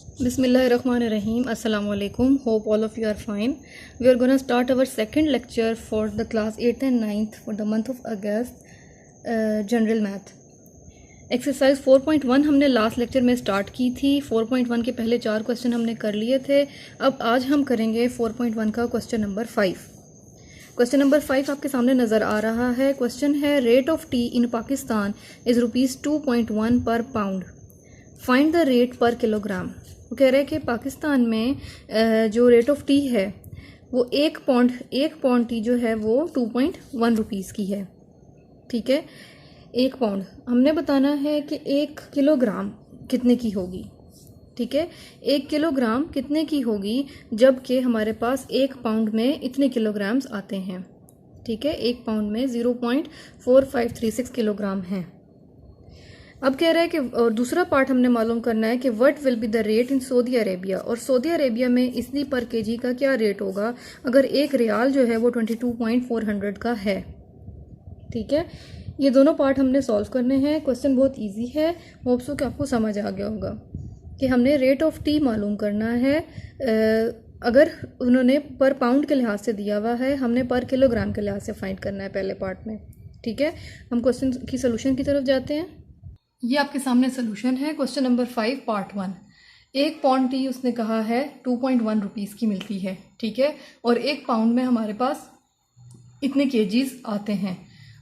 Bismillahirrahmanirrahim. Assalamu alaikum. Hope all of you are fine. We are going to start our second lecture for the class 8th and 9th for the month of August, General Math. Exercise 4.1 हमने last lecture में start की थी। 4.1 के पहले 4 question हमने कर लिए थे। अब आज हम करेंगे 4.1 का क्वेश्चन नंबर 5। क्वेश्चन नंबर 5 आपके सामने नज़र आ रहा है। क्वेश्चन है rate of T in Pakistan is ₹2.1 पर पाउंड, फाइंड द रेट पर किलोग्राम। वो कह रहे हैं कि पाकिस्तान में जो रेट ऑफ टी है वो एक पाउंड टी जो है वो 2.1 रुपीज़ की है। ठीक है, 1 पाउंड हमने बताना है कि 1 किलोग्राम कितने की होगी। ठीक है, 1 किलोग्राम कितने की होगी जबकि हमारे पास 1 पाउंड में इतने किलोग्राम्स आते हैं। ठीक है, 1 पाउंड में 0.4536 किलोग्राम हैं। अब कह रहा है कि और दूसरा पार्ट हमने मालूम करना है कि what will be the rate in Saudi Arabia, और सऊदी अरेबिया में इसलिए पर केजी का क्या रेट होगा अगर 1 रियाल जो है वो 22.400 का है। ठीक है, ये दोनों पार्ट हमने सॉल्व करने हैं। क्वेश्चन बहुत इजी है, होप्स हो कि आपको समझ आ गया होगा कि हमने रेट ऑफ टी मालूम करना है। अगर उन्होंने पर पाउंड के लिहाज से दिया हुआ है, हमने पर किलोग्राम के लिहाज से फाइंड करना है पहले पार्ट में। ठीक है, हम क्वेश्चन की सोल्यूशन की तरफ जाते हैं। ये आपके सामने सोल्यूशन है। Question number 5 part 1। 1 pound T उसने कहा है 2.1 रुपीज़ की मिलती है। ठीक है, और 1 पाउंड में हमारे पास इतने केजीज आते हैं।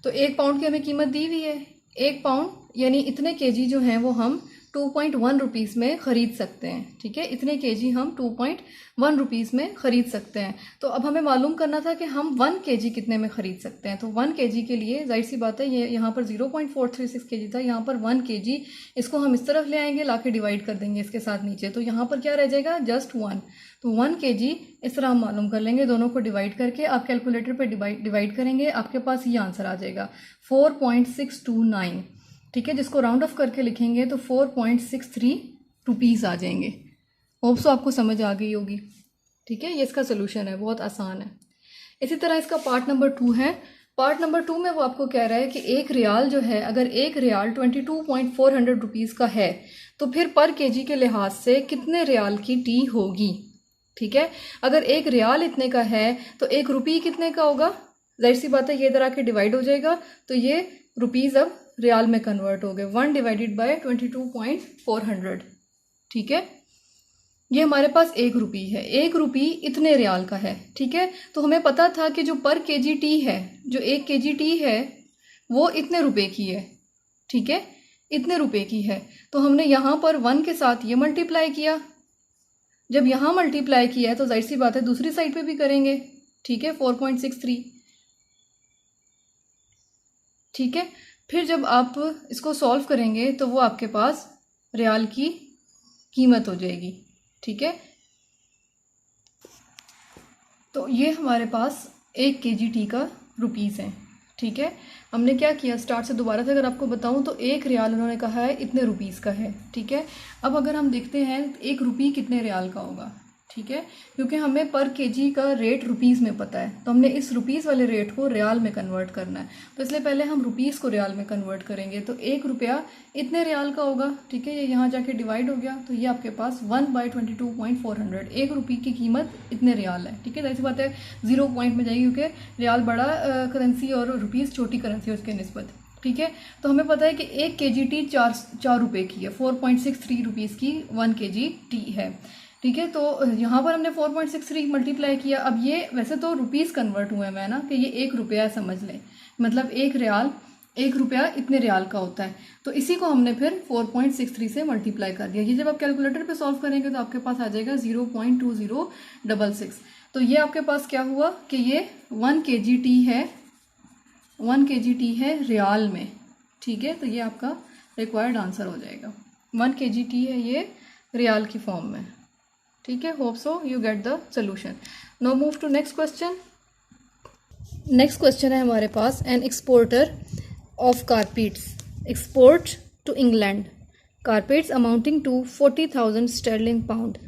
तो 1 पाउंड की हमें कीमत दी हुई है। 1 पाउंड यानी इतने केजी जो हैं वो हम 2.1 रुपीज़ में ख़रीद सकते हैं। ठीक है, इतने केजी हम 2.1 रुपीज़ में ख़रीद सकते हैं। तो अब हमें मालूम करना था कि हम 1 केजी कितने में ख़रीद सकते हैं। तो 1 केजी के लिए जाहिर सी बात है, ये यहाँ पर 0.436 केजी था, यहाँ पर 1 केजी। इसको हम इस तरफ ले आएंगे, ला के डिवाइड कर देंगे इसके साथ नीचे, तो यहाँ पर क्या रह जाएगा, जस्ट 1। तो 1 केजी इस तरह हम मालूम कर लेंगे। दोनों को डिवाइड करके आप कैलकुलेटर पर डिवाइड करेंगे, आपके पास ये आंसर आ जाएगा 4.629। ठीक है, जिसको राउंड ऑफ करके लिखेंगे तो 4.63 रुपीज़ आ जाएंगे। होप्स आपको समझ आ गई होगी। ठीक है, ये इसका सोल्यूशन है, बहुत आसान है। इसी तरह इसका पार्ट नंबर 2 है। पार्ट नंबर 2 में वो आपको कह रहा है कि 1 रियाल जो है, अगर 1 रियाल 22.400 रुपीज़ का है तो फिर पर केजी के लिहाज से कितने रियाल की टी होगी। ठीक है, अगर 1 रियाल इतने का है तो 1 रुपये कितने का होगा। जाहिर सी बात है, ये इधर आके डिवाइड हो जाएगा, तो ये रुपीज़ अब रियाल में कन्वर्ट हो गए। 1 डिवाइडेड बाय 22.400। ठीक है, ये हमारे पास 1 रुपये है। 1 रुपये इतने रियाल का है। ठीक है, तो हमें पता था कि जो पर केजी टी है, जो 1 केजी टी है वो इतने रुपए की है। ठीक है, इतने रुपए की है। तो हमने यहाँ पर 1 के साथ ये मल्टीप्लाई किया। जब यहाँ मल्टीप्लाई किया है तो जाहिर सी बात है दूसरी साइड पे भी करेंगे। ठीक है, 4.63। ठीक है, फिर जब आप इसको सॉल्व करेंगे तो वो आपके पास रियाल की कीमत हो जाएगी। ठीक है, तो ये हमारे पास 1 केजी टी का रुपीज़ है। ठीक है, हमने क्या किया, स्टार्ट से दोबारा से अगर आपको बताऊं तो 1 रियाल उन्होंने कहा है इतने रुपीज़ का है। ठीक है, अब अगर हम देखते हैं 1 रुपये कितने रियाल का होगा। ठीक है, क्योंकि हमें पर केजी का रेट रुपीज़ में पता है, तो हमने इस रुपीज़ वाले रेट को रियाल में कन्वर्ट करना है। तो इसलिए पहले हम रुपीज़ को रियाल में कन्वर्ट करेंगे। तो 1 रुपया इतने रियाल का होगा। ठीक है, ये यहाँ जाके डिवाइड हो गया, तो ये आपके पास 1/22.400। 1 रुपये की कीमत इतने रियाल है। ठीक है, ऐसी बात है 0 पॉइंट में जाएगी क्योंकि रियाल बड़ा करेंसी और रुपीज़ छोटी करेंसी है उसके निस्बत। ठीक है, तो हमें पता है कि 1 केजी टी 4 रुपये की है। 4.63 रुपीज़ की 1 केजी टी है। ठीक है, तो यहाँ पर हमने 4.63 मल्टीप्लाई किया। अब ये वैसे तो रुपीज़ कन्वर्ट हुए हैं ना, कि ये 1 रुपया समझ लें, मतलब 1 रुपया इतने रियाल का होता है। तो इसी को हमने फिर 4.63 से मल्टीप्लाई कर दिया। ये जब आप कैलकुलेटर पे सॉल्व करेंगे तो आपके पास आ जाएगा 0.2066। तो ये आपके पास क्या हुआ कि ये 1 केजी टी है, 1 केजी टी है रियाल में। ठीक है, तो ये आपका रिक्वायर्ड आंसर हो जाएगा। 1 केजी टी है ये रियाल की फॉर्म में। ठीक है, hope so you get the solution. Now move to next question. Next question है हमारे पास, an exporter of carpets export to England carpets amounting to 40,000 sterling pound.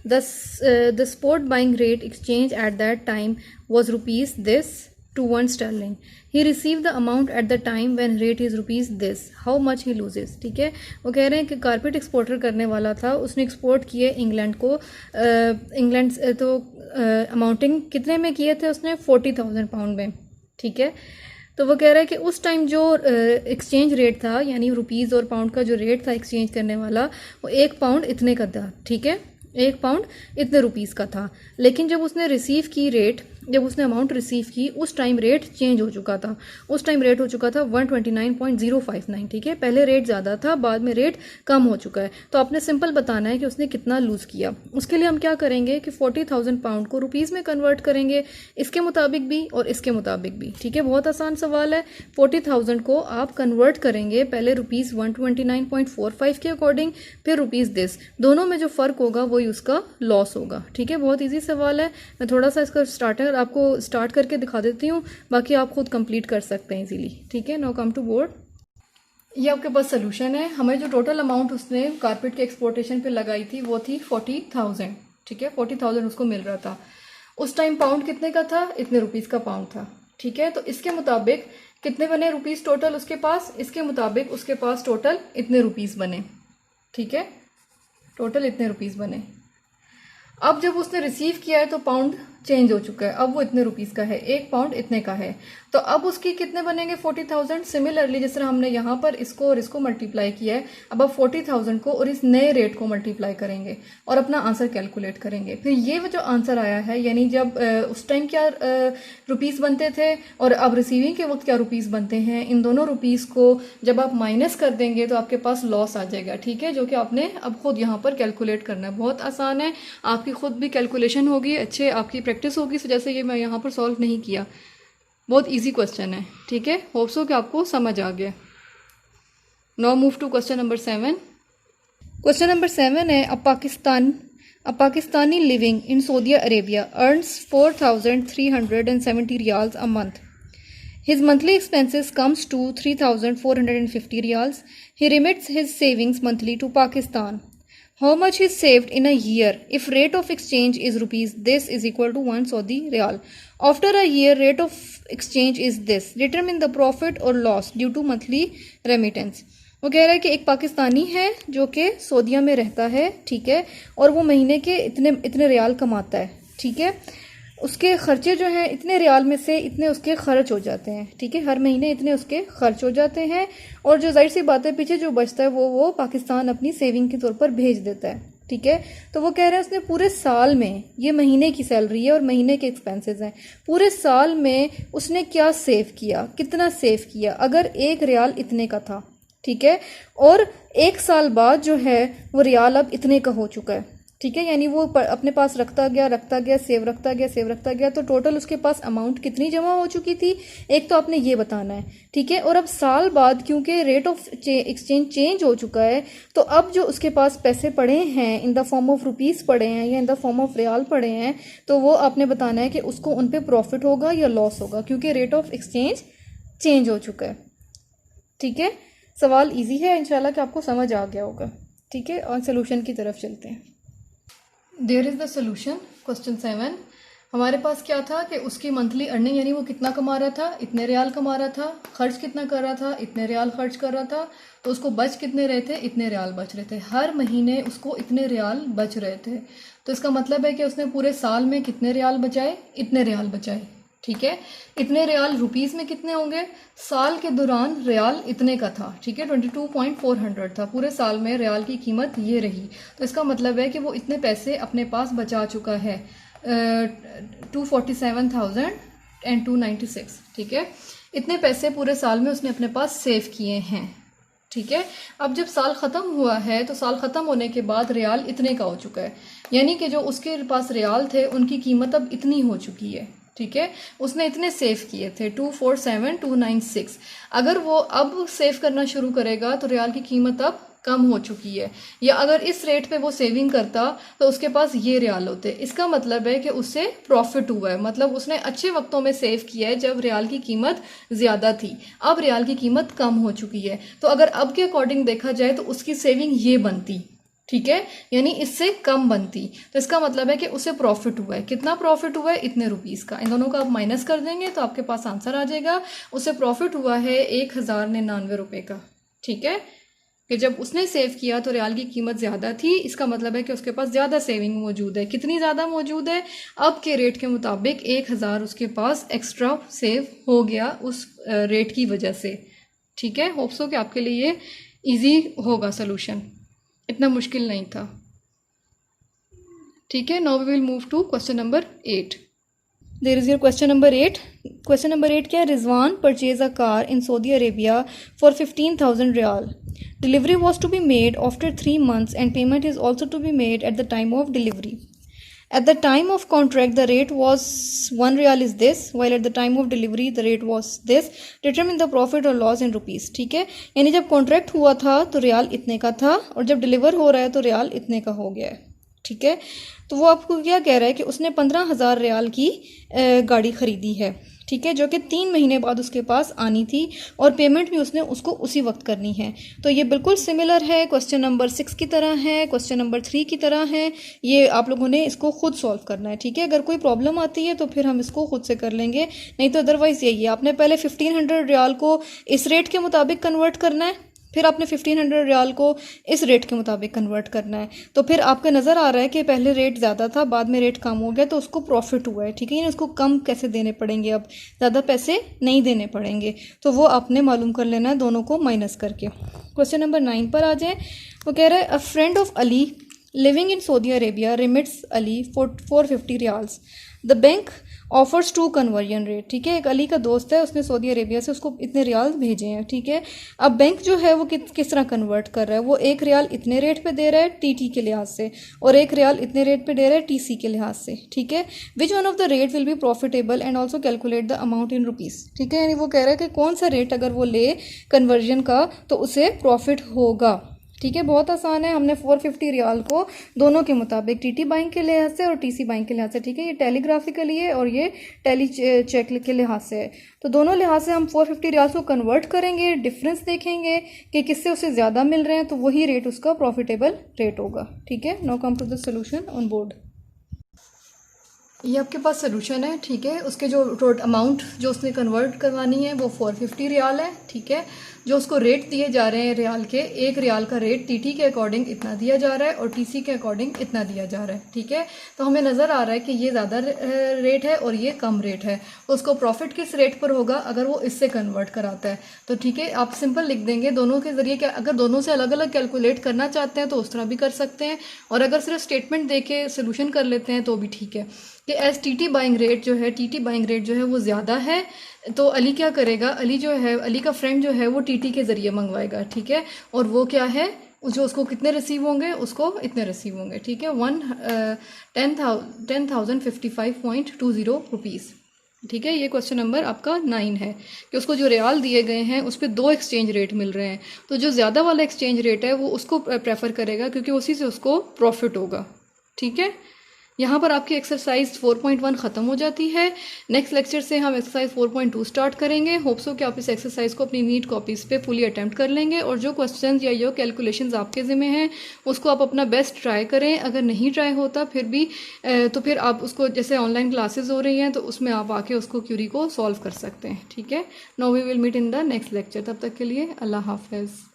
The spot buying rate exchange at that time was rupees this to 1 sterling. He received the amount at the time when rate is rupees this. How much he loses? ठीक है, वो कह रहे हैं कि carpet exporter करने वाला था, उसने एक्सपोर्ट किए इंग्लैंड को, इंग्लैंड तो अमाउंटिंग कितने में किए थे उसने? 40,000 पाउंड में, ठीक है। तो वो कह रहा है कि उस टाइम जो एक्सचेंज रेट था, यानी रुपीज़ और पाउंड का जो रेट था एक्सचेंज करने वाला, वो 1 पाउंड इतने का था, ठीक है, 1 पाउंड इतने रुपीज़ का था। लेकिन जब उसने रिसीव की रेट, जब उसने अमाउंट रिसीव की, उस टाइम रेट चेंज हो चुका था, उस टाइम रेट हो चुका था 129.059, ठीक है। पहले रेट ज़्यादा था, बाद में रेट कम हो चुका है। तो आपने सिंपल बताना है कि उसने कितना लूज़ किया। उसके लिए हम क्या करेंगे कि 40,000 पाउंड को रुपीज़ में कन्वर्ट करेंगे, इसके मुताबिक भी और इसके मुताबिक भी, ठीक है। बहुत आसान सवाल है। 40,000 को आप कन्वर्ट करेंगे पहले रुपीज़ 129.45 के अकॉर्डिंग, फिर रुपीज़ दिस, दोनों में जो फ़र्क होगा वही उसका लॉस होगा, ठीक है। बहुत ईजी सवाल है। मैं थोड़ा सा इसका स्टार्टर आपको स्टार्ट करके दिखा देती हूँ, बाकी आप खुद कंप्लीट कर सकते हैं इजीली, ठीक है। Now come to board. ये आपके पास सोल्यूशन है। हमें जो टोटल अमाउंट उसने कारपेट के एक्सपोर्टेशन पे लगाई थी वो थी 40,000, ठीक है। 40,000 उसको मिल रहा था। उस टाइम पाउंड कितने का था? इतने रुपीज़ का पाउंड था, ठीक है। तो इसके मुताबिक कितने बने रुपीज़ टोटल उसके पास? इसके मुताबिक उसके पास टोटल इतने रुपीज़ बने, ठीक है, टोटल इतने रुपीज़ बने। अब जब उसने रिसीव किया है तो पाउंड चेंज हो चुका है, अब वो इतने रुपीज़ का है, 1 पाउंड इतने का है। तो अब उसकी कितने बनेंगे? 40,000। सिमिलरली जिस तरह हमने यहाँ पर इसको और इसको मल्टीप्लाई किया है, अब आप 40,000 को और इस नए रेट को मल्टीप्लाई करेंगे और अपना आंसर कैलकुलेट करेंगे। फिर ये जो आंसर आया है, यानी जब उस टाइम क्या रुपीज़ बनते थे और अब रिसीविंग के वक्त क्या रुपीज़ बनते हैं, इन दोनों रुपीज़ को जब आप माइनस कर देंगे तो आपके पास लॉस आ जाएगा, ठीक है, जो कि आपने अब खुद यहाँ पर कैलकुलेट करना है। बहुत आसान है, आपकी खुद भी कैलकुलेशन होगी, अच्छे आपकी प्रैक्टिस होगी। सो जैसे ये मैं यहाँ पर सॉल्व नहीं किया, बहुत इजी क्वेश्चन है, ठीक है। होप सो कि आपको समझ आ गया। Now move to question number 7। Question number 7 है, a Pakistani living in Saudi Arabia earns 4,370 riyals a month. His monthly expenses comes to 3,450 riyals. He remits his savings monthly to Pakistan. How much is saved in a year if rate of exchange is rupees this is equal to 1 Saudi riyal? After a year rate of exchange is this. Determine the profit or loss due to monthly remittance. वो कह रहा है कि एक पाकिस्तानी है जो कि सऊदीया में रहता है, ठीक है, और वो महीने के इतने रियाल कमाता है, ठीक है। उसके खर्चे जो हैं इतने रियाल में से इतने उसके खर्च हो जाते हैं, ठीक है, हर महीने इतने उसके खर्च हो जाते हैं, और जो जाहिर सी बात है पीछे जो बचता है वो पाकिस्तान अपनी सेविंग के तौर पर भेज देता है, ठीक है। तो वो कह रहे हैं उसने पूरे साल में, ये महीने की सैलरी है और महीने के एक्सपेंसेस हैं, पूरे साल में उसने क्या सेव किया, कितना सेव किया, अगर 1 रियाल इतने का था, ठीक है, और 1 साल बाद जो है वो रियाल अब इतने का हो चुका है, ठीक है, यानी वो अपने पास रखता गया, सेव रखता गया, तो टोटल उसके पास अमाउंट कितनी जमा हो चुकी थी, एक तो आपने ये बताना है, ठीक है। और अब साल बाद क्योंकि रेट ऑफ एक्सचेंज चेंज हो चुका है, तो अब जो उसके पास पैसे पड़े हैं in the form of rupees पड़े हैं या in the form of riyal पड़े हैं, तो वो आपने बताना है कि उसको उन पे प्रॉफिट होगा या लॉस होगा, क्योंकि रेट ऑफ एक्सचेंज चेंज हो चुका है, ठीक है। सवाल इजी है, इंशाल्लाह कि आपको समझ आ गया होगा, ठीक है। और सोल्यूशन की तरफ चलते हैं। There is the solution. Question 7 हमारे पास क्या था कि उसकी मंथली अर्निंग, यानी वो कितना कमा रहा था, इतने रियाल कमा रहा था, खर्च कितना कर रहा था, इतने रियाल खर्च कर रहा था, तो उसको बच कितने रहे थे, इतने रियाल बच रहे थे, हर महीने उसको इतने रियाल बच रहे थे। तो इसका मतलब है कि उसने पूरे साल में कितने रियाल बचाए, इतने रियाल बचाए, ठीक है। इतने रियाल रुपीज़ में कितने होंगे, साल के दौरान रियाल इतने का था, ठीक है, 22.400 था, पूरे साल में रियाल की कीमत ये रही। तो इसका मतलब है कि वो इतने पैसे अपने पास बचा चुका है, 247,296, ठीक है। इतने पैसे पूरे साल में उसने अपने पास सेव किए हैं, ठीक है। अब जब साल ख़त्म हुआ है तो साल ख़त्म होने के बाद रियाल इतने का हो चुका है, यानी कि जो उसके पास रियाल थे उनकी कीमत अब इतनी हो चुकी है, ठीक है। उसने इतने सेव किए थे 247,296। अगर वो अब सेव करना शुरू करेगा तो रियाल की कीमत अब कम हो चुकी है, या अगर इस रेट पे वो सेविंग करता तो उसके पास ये रियाल होते। इसका मतलब है कि उससे प्रॉफिट हुआ है, मतलब उसने अच्छे वक्तों में सेव किया है जब रियाल की कीमत ज़्यादा थी, अब रियाल की कीमत कम हो चुकी है। तो अगर अब के अकॉर्डिंग देखा जाए तो उसकी सेविंग ये बनती, ठीक है, यानी इससे कम बनती। तो इसका मतलब है कि उसे प्रॉफिट हुआ है। कितना प्रॉफिट हुआ है? इतने रुपीज़ का। इन दोनों का आप माइनस कर देंगे तो आपके पास आंसर आ जाएगा। उसे प्रॉफिट हुआ है 1099 रुपये का। ठीक है, कि जब उसने सेव किया तो रियाल की कीमत ज़्यादा थी, इसका मतलब है कि उसके पास ज़्यादा सेविंग मौजूद है। कितनी ज़्यादा मौजूद है? अब के रेट के मुताबिक 1000 उसके पास एक्स्ट्रा सेव हो गया उस रेट की वजह से। ठीक है, होप्स हो कि आपके लिए ये ईजी होगा सोल्यूशन, इतना मुश्किल नहीं था। ठीक है, now we will move to question number 8। There is your question number 8। Question number 8 क्या है? Rizwan purchase a car in Saudi Arabia for 15,000 riyal. Delivery was to be made after 3 months and payment is also to be made at the time of delivery. At the time of contract the rate was 1 riyal is this, while at the time of delivery the rate was this. Determine the profit or loss in rupees. ठीक है, यानी जब contract हुआ था तो रियाल इतने का था और जब डिलीवर हो रहा है तो रियाल इतने का हो गया है। ठीक है, तो वो आपको क्या कह रहा है कि उसने 15,000 रियाल की गाड़ी ख़रीदी है। ठीक है, जो कि 3 महीने बाद उसके पास आनी थी और पेमेंट भी उसने उसको उसी वक्त करनी है। तो ये बिल्कुल सिमिलर है क्वेश्चन नंबर 6 की तरह है, क्वेश्चन नंबर 3 की तरह है। ये आप लोगों ने इसको खुद सॉल्व करना है। ठीक है, अगर कोई प्रॉब्लम आती है तो फिर हम इसको खुद से कर लेंगे, नहीं तो अदरवाइज़ यही है, आपने पहले 1500 रियाल को इस रेट के मुताबिक कन्वर्ट करना है, फिर आपने 1500 रियाल को इस रेट के मुताबिक कन्वर्ट करना है। तो फिर आपको नज़र आ रहा है कि पहले रेट ज़्यादा था, बाद में रेट कम हो गया, तो उसको प्रॉफिट हुआ है। ठीक है, उसको कम कैसे देने पड़ेंगे, अब ज़्यादा पैसे नहीं देने पड़ेंगे, तो वो आपने मालूम कर लेना है दोनों को माइनस करके। क्वेश्चन नंबर 9 पर आ जाए। वो कह रहा है a friend of Ali living in Saudi Arabia remits Ali 450 riyals. The bank offers 2 conversion rate. ठीक है, एक अली का दोस्त है, उसने सऊदी अरेबिया से उसको इतने रियाल भेजे हैं। ठीक है, अब बैंक जो है वो किस तरह कन्वर्ट कर रहा है? वो 1 रियाल इतने रेट पे दे रहा है टीटी के लिहाज से और 1 रियाल इतने रेट पे दे रहा है टीसी के लिहाज से। ठीक है, which one of the rate will be profitable and also calculate the amount in rupees. ठीक है, यानी वो कह रहा है कि कौन सा रेट अगर वो ले कन्वर्जन का तो उसे प्रॉफिट होगा। ठीक है, बहुत आसान है। हमने 450 रियाल को दोनों के मुताबिक टीटी बाइंग के लिहाज से और टीसी बाइंग के लिहाज से, ठीक है, ये टेलीग्राफिकली है और ये टेली चेक के लिहाज से है, तो दोनों लिहाज से हम 450 रियाल को कन्वर्ट करेंगे, डिफरेंस देखेंगे कि किससे उसे ज़्यादा मिल रहे हैं, तो वही रेट उसका प्रॉफिटेबल रेट होगा। ठीक है, now come to the solution on board. ये आपके पास सोल्यूशन है। ठीक है, उसके जो अमाउंट जो उसने कन्वर्ट करवानी है वो 450 रियाल है। ठीक है, जो उसको रेट दिए जा रहे हैं रियाल के, 1 रियाल का रेट टीटी के अकॉर्डिंग इतना दिया जा रहा है और टीसी के अकॉर्डिंग इतना दिया जा रहा है। ठीक है, तो हमें नज़र आ रहा है कि ये ज़्यादा रेट है और ये कम रेट है, तो उसको प्रॉफिट किस रेट पर होगा अगर वो इससे कन्वर्ट कराता है? तो ठीक है, आप सिंपल लिख देंगे दोनों के ज़रिए। क्या अगर दोनों से अलग अलग कैलकुलेट करना चाहते हैं तो उस तरह भी कर सकते हैं, और अगर सिर्फ स्टेटमेंट दे के सोल्यूशन कर लेते हैं तो भी ठीक है कि एज टीटी बाइंग रेट जो है, टीटी बाइंग रेट जो है वो ज़्यादा है, तो अली क्या करेगा, अली जो है, अली का फ्रेंड जो है वो टीटी के ज़रिए मंगवाएगा। ठीक है, और वो क्या है, जो उसको कितने रिसीव होंगे, उसको इतने रिसीव होंगे। ठीक है, 10,055.20 रुपीज़। ठीक है, ये क्वेश्चन नंबर आपका 9 है कि उसको जो रियाल दिए गए हैं उस पर 2 एक्सचेंज रेट मिल रहे हैं, तो जो ज़्यादा वाला एक्सचेंज रेट है वो उसको प्रेफर करेगा क्योंकि उसी से उसको प्रॉफिट होगा। ठीक है, यहाँ पर आपकी एक्सरसाइज 4.1 ख़त्म हो जाती है। नेक्स्ट लेक्चर से हम एक्सरसाइज 4.2 स्टार्ट करेंगे। होप्स हो कि आप इस एक्सरसाइज को अपनी नीट कॉपीज़ पे फुली अटैम्प्ट कर लेंगे, और जो क्वेश्चंस या जो कैलकुलेशंस आपके ज़िम्मे हैं उसको आप अपना बेस्ट ट्राई करें। अगर नहीं ट्राई होता फिर भी तो फिर आप उसको, जैसे ऑनलाइन क्लासेज हो रही हैं तो उसमें आप आके उसको क्यूरी को सॉल्व कर सकते हैं। ठीक है, now we will meet in the next lecture. तब तक के लिए अल्लाह हाफ़िज़।